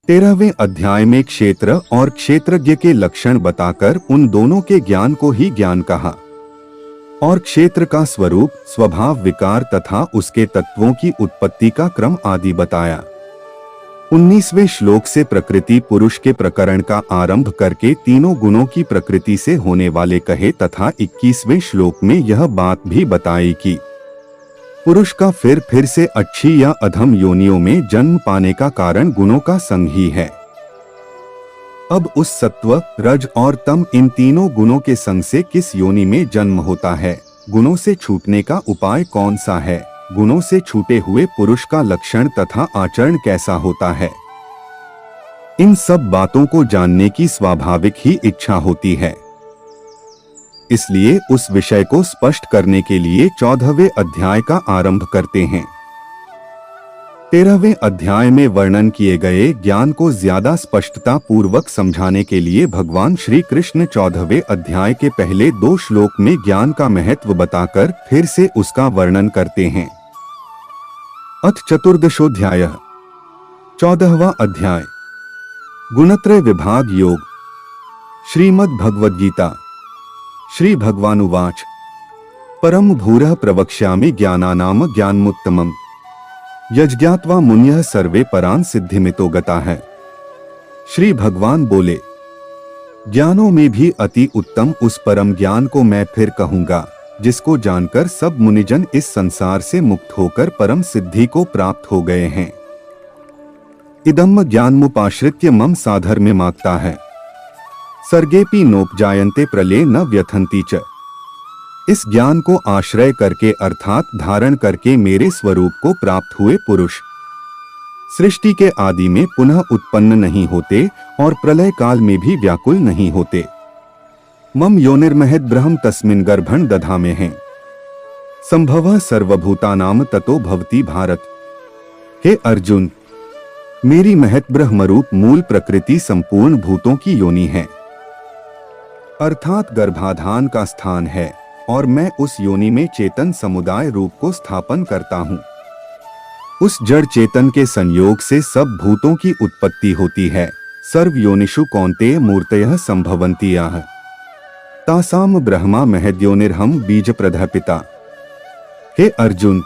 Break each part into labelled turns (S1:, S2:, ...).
S1: 13वें अध्याय में क्षेत्र और क्षेत्रज्ञ के लक्षण बताकर उन दोनों के ज्ञान को ही ज्ञान कहा और क्षेत्र का स्वरूप, स्वभाव, विकार तथा उसके तत्वों की उत्पत्ति का क्रम आदि बताया। 19वें श्लोक से प्रकृति पुरुष के प्रकरण का आरंभ करके तीनों गुणों की प्रकृति से होने वाले कहे तथा 21वें श्लोक में यह बात भी बताई कि पुरुष का फिर से अच्छी या अधम योनियों में जन्म पाने का कारण गुणों का संग ही है। अब उस सत्व, रज और तम इन तीनों गुणों के संग से किस योनि में जन्म होता है, गुणों से छूटने का उपाय कौन सा है, गुणों से छूटे हुए पुरुष का लक्षण तथा आचरण कैसा होता है, इन सब बातों को जानने की स्वाभाविक ही इच्छा होती है। इसलिए उस विषय को स्पष्ट करने के लिए 14वें अध्याय का आरंभ करते हैं। 13वें अध्याय में वर्णन किए गए ज्ञान को ज्यादा स्पष्टता पूर्वक समझाने के लिए भगवान श्री कृष्ण 14वें अध्याय के पहले 2 श्लोक में ज्ञान का महत्व बताकर फिर से उसका वर्णन करते हैं। अथ चतुर्दशोऽध्यायः 14वां अध्याय गुणत्रय विभाग योग। श्रीमद् भगवद गीता श्री भगवानुवाच परम भूरः प्रवक्ष्यामि ज्ञानानाम ज्ञानमुत्तमम् यज्ञात्वा मुन्यः सर्वे परान सिद्धिमितो गता है। श्री भगवान बोले, ज्ञानों में भी अति उत्तम उस परम ज्ञान को मैं फिर कहूंगा जिसको जानकर सब मुनिजन इस संसार से मुक्त होकर परम सिद्धि को प्राप्त हो गए हैं। इदम्म ज्ञानमुपाश्रित्य मम साधर्म्य मागता है सर्गेपि नोपजायन्ते प्रलये न व्यथन्ति च। इस ज्ञान को आश्रय करके अर्थात धारण करके मेरे स्वरूप को प्राप्त हुए पुरुष सृष्टि के आदि में पुनः उत्पन्न नहीं होते और प्रलय काल में भी व्याकुल नहीं होते। मम योनिर्महद् ब्रह्म तस्मिन् गर्भं दधामि हैं संभवः सर्वभूतानां ततो भवति भारत। हे अर्जुन, मेरी महत् ब्रह्मरूप मूल प्रकृति संपूर्ण भूतों की योनि है अर्थात गर्भाधान का स्थान है और मैं उस योनि में चेतन समुदाय रूप को स्थापन करता हूँ। उस जड़ चेतन के संयोग से सब भूतों की उत्पत्ति होती है। सर्व योनिषु कौन्तेय मूर्तयः संभवन्ति याः तासाम ब्रह्मा महद्योनिर्हम बीज प्रदः पिता। हे अर्जुन,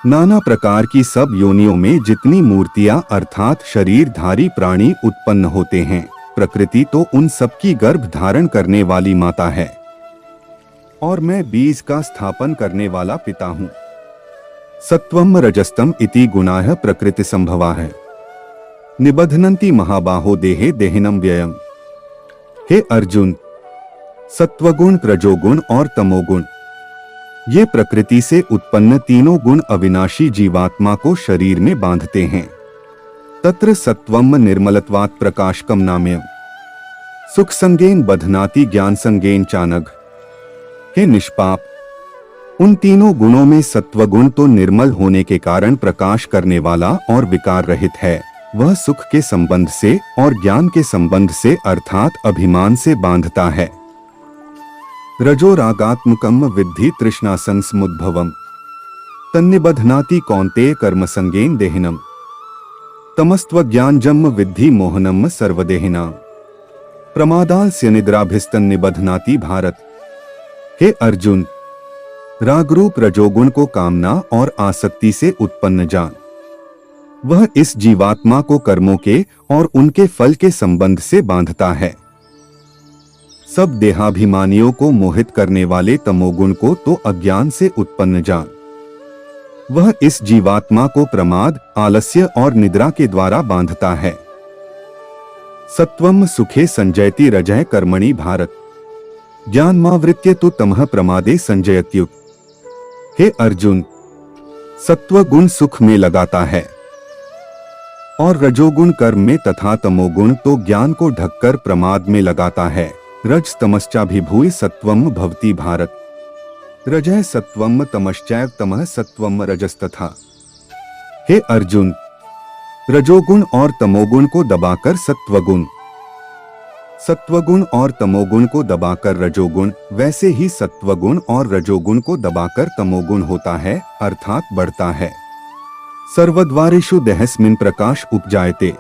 S1: नाना प्रकार की सब योनियों में जितनी मूर्तियां अर्थात शरीरधारी प्राणी उत्पन्न होते हैं, प्रकृति तो उन सबकी गर्भ धारण करने वाली माता है और मैं बीज का स्थापन करने वाला पिता हूँ। सत्वम रजस्तम इति गुणाः प्रकृति संभवा है निबध्नन्ति महाबाहो देहे देहिनम व्ययम्। हे अर्जुन, सत्वगुण, रजोगुण और तमोगुण ये प्रकृति से उत्पन्न तीनों गुण अविनाशी जीवात्मा को शरीर में बांधते हैं। तत्र सत्वम निर्मलत्वात् प्रकाशकम नाम्यम् सुख संगेन बध्नाति ज्ञान संगेन चानघ। हे निष्पाप, उन तीनों गुणों में सत्वगुण तो निर्मल होने के कारण प्रकाश करने वाला और विकार रहित है, वह सुख के संबंध से और ज्ञान के संबंध से अर्थात अभिमान से बांधता है। रजो रागात्मकम विद्धि तृष्णा संसमुद्भवम् तन्निबध्नाति कौन्तेय कर्म संगेन देहिनम् तमस्त्वज्ञानजम् विद्धि मोहनम् सर्वदेहिनाम् प्रमादास्य निद्राभिस्तन्निबध्नाति भारत। हे अर्जुन, रागरूप रजोगुण को कामना और आसक्ति से उत्पन्न जान। वह इस जीवात्मा को कर्मों के और उनके फल के संबंध से बांधता है। सब देहाभिमानियों को मोहित करने वाले तमोगुण को तो अज्ञान से उत्पन्न जान। वह इस जीवात्मा को प्रमाद, आलस्य और निद्रा के द्वारा बांधता है। सत्वम सुखे संजयति रजः कर्मणि भारत ज्ञानमावृत्य तु तमः प्रमादे संजयत्युत। हे अर्जुन, सत्व गुण सुख में लगाता है और रजोगुण कर्म में तथा तमोगुण तो ज्ञान को ढककर प्रमाद में लगाता है। रज तमश्चाभिभूय सत्वम भवति भारत रजः सत्वम तमश्चैव तमः सत्वम रजस्तथा। हे अर्जुन, रजोगुण और तमोगुण को दबाकर सत्वगुण, सत्वगुण और तमोगुण को दबाकर रजोगुण, वैसे ही सत्वगुण और रजोगुण को दबाकर तमोगुण होता है अर्थात बढ़ता है। सर्वद्वारेषु देहस्मिन् प्रकाश उपजायते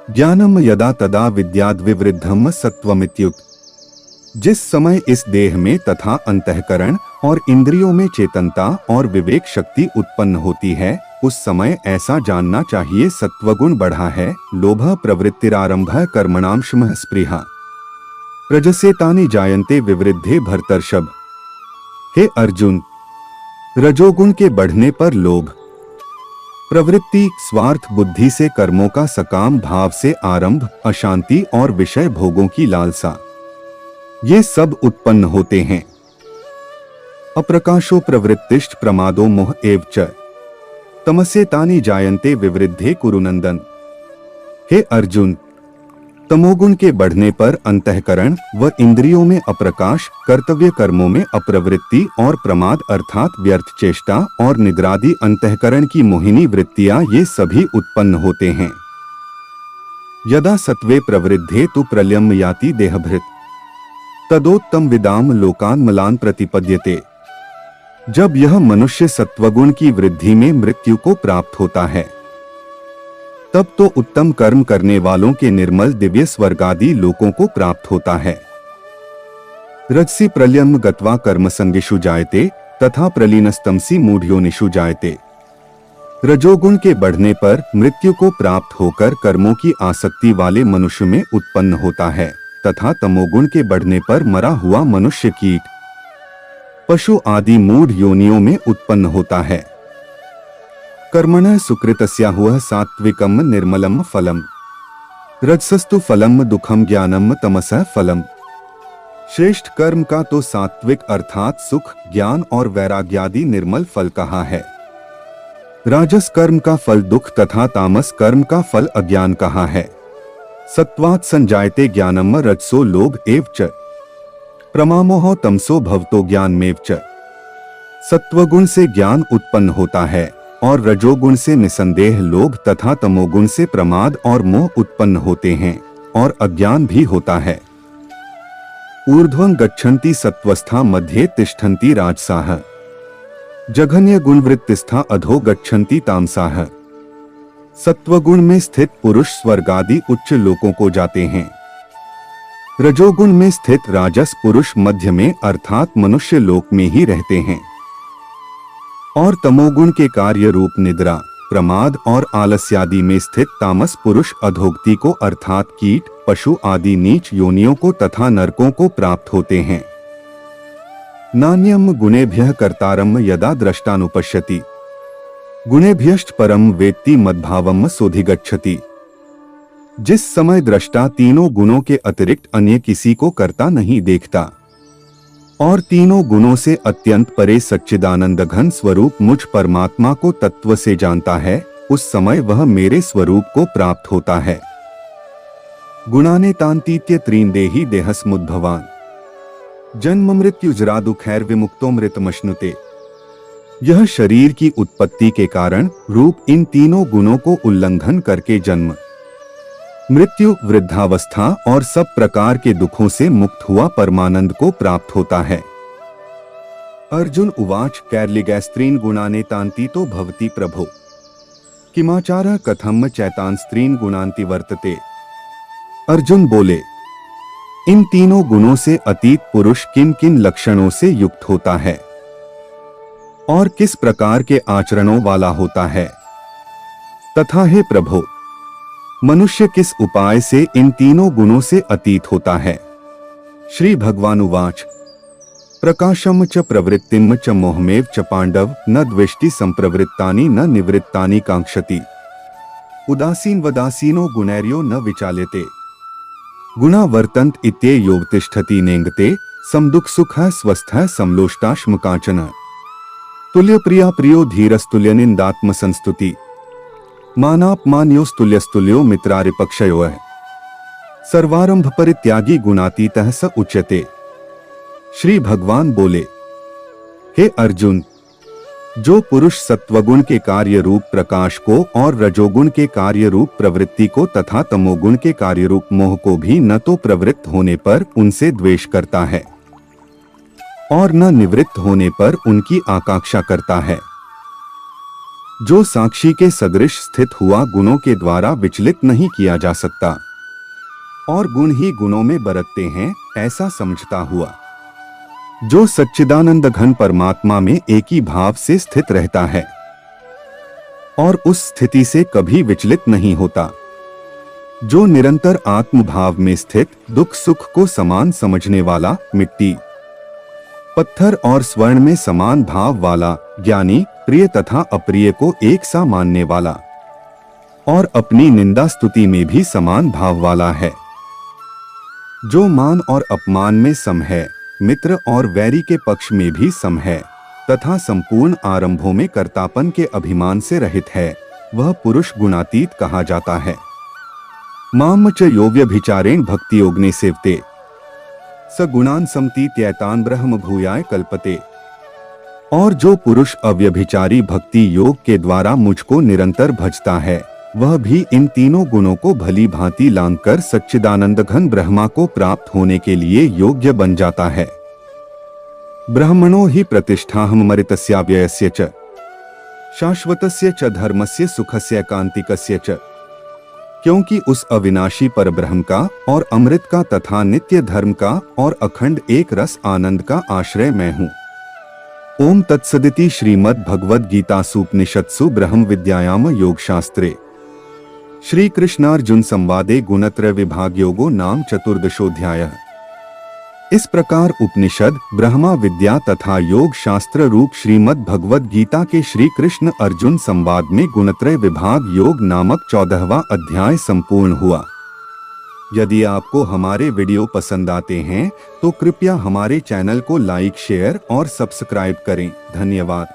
S1: ज्ञानम यदा तदा विद्याद् विवृद्धम सत्वमित्युक्त। जिस समय इस देह में तथा अंतःकरण और इंद्रियों में चेतनता और विवेक शक्ति उत्पन्न होती है, उस समय ऐसा जानना चाहिए सत्वगुण बढ़ा है। लोभ प्रवृत्तिरारंभः कर्मणां शमः स्पृहा रजसेतानि जायन्ते विवृद्धे भर्तर्षभ। हे अर्जुन, रजोगुण के बढ़ने पर लोभ, प्रवृत्ति, स्वार्थ बुद्धि से कर्मों का सकाम भाव से आरंभ, अशांति और विषय भोगों की लालसा, ये सब उत्पन्न होते हैं। अप्रकाशो प्रवृत्तिश्च प्रमादो मोह एव च तमसेतानि जायन्ते विवृद्धे कुरुनंदन। हे अर्जुन, तमोगुण के बढ़ने पर अंतःकरण व इंद्रियों में अप्रकाश, कर्तव्य कर्मों में अप्रवृत्ति और प्रमाद अर्थात व्यर्थ चेष्टा और निद्रादि अंतःकरण की मोहिनी वृत्तियां, ये सभी उत्पन्न होते हैं। यदा सत्वे प्रवृद्धे तु प्रलयम याति देहभृत तदोत्तम विदाम लोकान मलान प्रतिपद्यते। जब यह मनुष्य सत्वगुण की वृद्धि में मृत्यु को प्राप्त होता है, तब तो उत्तम कर्म करने वालों के निर्मल दिव्य स्वर्गादि लोकों को प्राप्त होता है। रजसी प्रलयम गत्वा कर्मसंगिषु जायते तथा प्रलीनस्तमसी मूढ़योनिषु जायते। रजोगुण के बढ़ने पर मृत्यु को प्राप्त होकर कर्मों की आसक्ति वाले मनुष्य में उत्पन्न होता है, तथा तमोगुण के बढ़ने पर मरा हुआ मनुष्य कीट, पशु आदि मूढ़ योनियों में उत्पन्न होता है। कर्मणः सुकृतस्याहुः सात्विकम निर्मलम फलम रजसस्तु फलम दुखम ज्ञानम तमसः फलम। श्रेष्ठ कर्म का तो सात्विक अर्थात सुख, ज्ञान और वैराग्यादि निर्मल फल कहा है। राजस कर्म का फल दुख तथा तामस कर्म का फल अज्ञान कहा है। सत्वात् संजायते ज्ञानम रजसो लोभ एव च प्रमामोह तमसो भवतो ज्ञानमेव च। सत्वगुण से ज्ञान उत्पन्न होता है और रजोगुण से निसंदेह लोभ तथा तमोगुण से प्रमाद और मोह उत्पन्न होते हैं और अज्ञान भी होता है। ऊर्ध्वं गच्छन्ति सत्वस्था मध्ये तिष्ठन्ति राजसाः जघन्य गुणवृत्तिस्था अधो गच्छन्ति तामसाः। सत्वगुण में स्थित पुरुष स्वर्गादि उच्च लोकों को जाते हैं। रजोगुण में स्थित राजस पुरुष मध्य में अर्थात मनुष्य लोक में ही रहते हैं। और तमोगुण के कार्य रूप निद्रा, प्रमाद और आलस्यादि में स्थित तामस पुरुष अधोगति को अर्थात कीट, पशु आदि नीच योनियों को तथा नरकों को प्राप्त होते हैं। नान्यम गुणेभ्यः कर्तारम यदा द्रष्टानुपश्यति गुणेभ्यश्च परम वेत्ति मद्भावम सोधिगच्छति। जिस समय दृष्टा तीनों गुणों के अतिरिक्त अन्य किसी को करता नहीं देखता और तीनों गुणों से अत्यंत परे सच्चिदानंद घन स्वरूप मुझ परमात्मा को तत्व से जानता है, उस समय वह मेरे स्वरूप को प्राप्त होता है। गुणाने तांतीत्य त्रीन देहि देहस्मुद्भवान जन्म मृत्युजरा दुखैर विमुक्तो मृतमश्नुते। यह शरीर की उत्पत्ति के कारण रूप इन तीनों गुणों को उल्लंघन करके जन्म, मृत्यु, वृद्धावस्था और सब प्रकार के दुखों से मुक्त हुआ परमानंद को प्राप्त होता है। अर्जुन उवाच कैर्लिगैस्त्रीन गुणाने तांती तो भवति प्रभो किमाचारः कथम चैतांस्त्रीन गुणांति वर्तते। अर्जुन बोले, इन तीनों गुणों से अतीत पुरुष किन किन लक्षणों से युक्त होता है और किस प्रकार के आचरणों वाला होता है, तथा हे प्रभो, मनुष्य किस उपाय से इन तीनों गुणों से अतीत होता है। श्री भगवानुवाच प्रकाशम च प्रवृत्तिम च मोहमेव च पांडव न द्वेष्टि संप्रवृत्तानि न निवृत्तानि कांक्षति। उदासीन वदासीनो गुणैर्यो न विचाल्यते गुणा वर्तन्त इत्ये योवतिष्ठति नेंगते समदुख सुखः स्वस्थः समलोष्टाश्मकांचन। तुल्य प्रिया प्रियो धीरस्तुल्य निंदात्म संस्तुति मानापमान्योस्तुल्यस्तुल्यो मित्रारिपक्षयोः। सर्वारंभ परित्यागी गुणातीतः स उच्यते। श्री भगवान बोले, हे अर्जुन, जो पुरुष सत्वगुण के कार्य रूप प्रकाश को और रजोगुण के कार्य रूप प्रवृत्ति को तथा तमोगुण के कार्य रूप मोह को भी न तो प्रवृत्त होने पर उनसे द्वेष करता है और न निवृत्त होने पर उनकी आकांक्षा करता है, जो साक्षी के सदृश स्थित हुआ गुणों के द्वारा विचलित नहीं किया जा सकता और गुण ही गुणों में बरतते हैं, ऐसा समझता हुआ। जो सच्चिदानंद घन परमात्मा में एक ही भाव से स्थित रहता है और उस स्थिति से कभी विचलित नहीं होता। जो निरंतर आत्म भाव में स्थित, दुख सुख को समान समझने वाला, मिट्टी पत्थर और स्वर्ण में समान भाव वाला, ज्ञानी प्रिय तथा अप्रिय को एक सा मानने वाला और अपनी निंदा स्तुति में भी समान भाव वाला है। जो मान और अपमान में सम है, मित्र और वैरी के पक्ष में भी सम है तथा संपूर्ण आरंभों में कर्तापन के अभिमान से रहित है, वह पुरुष गुणातीत कहा जाता है। माम च यो व्यभिचारेण भक्ति योगने सेवते स गुणान समतीत्यैतान ब्रह्म भूयाय कल्पते। और जो पुरुष अव्यभिचारी भक्ति योग के द्वारा मुझको निरंतर भजता है, वह भी इन तीनों गुणों को भली भांति लांघकर सच्चिदानंद घन ब्रह्मा को प्राप्त होने के लिए योग्य बन जाता है। ब्रह्मणो ही प्रतिष्ठाहं मरितस्याव्ययस्य च शाश्वतस्य च धर्मस्य सुखस्य कांतिकस्य च। क्योंकि उस अविनाशी परब्रह्म का और अमृत का तथा नित्य धर्म का और अखंड एक रस आनंद का आश्रय मैं हूँ। ओम तत्सदिति श्रीमद् भगवद गीतासूपनिषत्सु ब्रह्म विद्यायाम योग शास्त्रे श्री कृष्णार्जुन संवादे गुणत्रय विभाग योगो नाम चतुर्दशोध्यायः। इस प्रकार उपनिषद, ब्रह्मा विद्या तथा योग शास्त्र रूप श्रीमद् भगवद गीता के श्री कृष्ण अर्जुन संवाद में गुणत्रय विभाग योग नामक 14वां अध्याय संपूर्ण हुआ। यदि आपको हमारे वीडियो पसंद आते हैं तो कृपया हमारे चैनल को लाइक, शेयर और सब्सक्राइब करें। धन्यवाद।